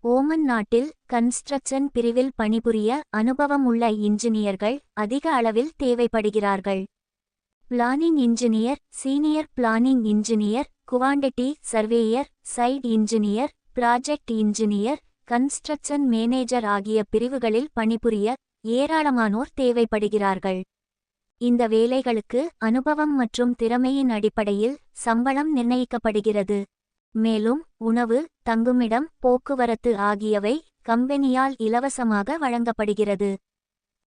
Oman நாட்டில் construction பிரிவில் பணிபுரிய அனுபவம் உள்ள இன்ஜினியர்கள் அதிக அளவில் தேவைப்படுகிறார்கள். Planning engineer, senior planning engineer, quantity surveyor, site engineer, project engineer, construction manager ஆகிய பிரிவுகளில் பணிபுரிய ஏராளமானோர் தேவைப்படுகிறார்கள். இந்த வேலைகளுக்கு அனுபவம் மற்றும் திறமையின் அடிப்படையில் சம்பளம் நிர்ணயிக்கப்படுகிறது. மேலும் உணவு, தங்குமிடம், போக்குவரத்து ஆகியவை கம்பெனியால் இலவசமாக வழங்கப்படுகிறது.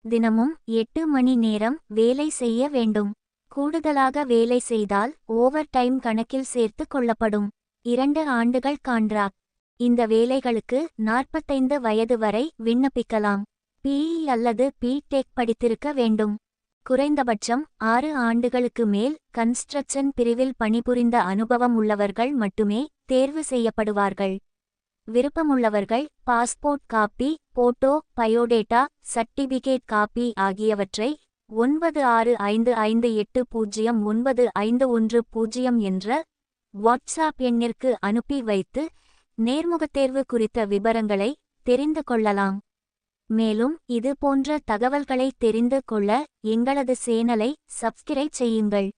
தினமும் 8 மணி நேரம் வேலை செய்ய வேண்டும். கூடுதலாக வேலை செய்தால் ஓவர் டைம் கணக்கில் சேர்த்து கொள்ளப்படும். 2 ஆண்டுகள் கான்ட்ராக்ட். இந்த வேலைகளுக்கு 45 வயது வரை விண்ணப்பிக்கலாம். பிஇ அல்லது பிடெக் படித்திருக்க வேண்டும். குறைந்தபட்சம் 6 ஆண்டுகளுக்கு மேல் கன்ஸ்ட்ரக்ஷன் பிரிவில் பணிபுரிந்த அனுபவம் உள்ளவர்கள் மட்டுமே தேர்வு செய்யப்படுவார்கள். விருப்பமுள்ளவர்கள் passport copy, photo, biodata, certificate copy ஆகியவற்றை 9655809510 என்ற வாட்ஸ்ஆப் எண்ணிற்கு அனுப்பி வைத்து நேர்முகத்தேர்வு குறித்த விபரங்களை தெரிந்து கொள்ளலாம். மேலும் இது போன்ற தகவல்களை தெரிந்து கொள்ள எங்களது சேனலை சப்ஸ்கிரைப் செய்யுங்கள்.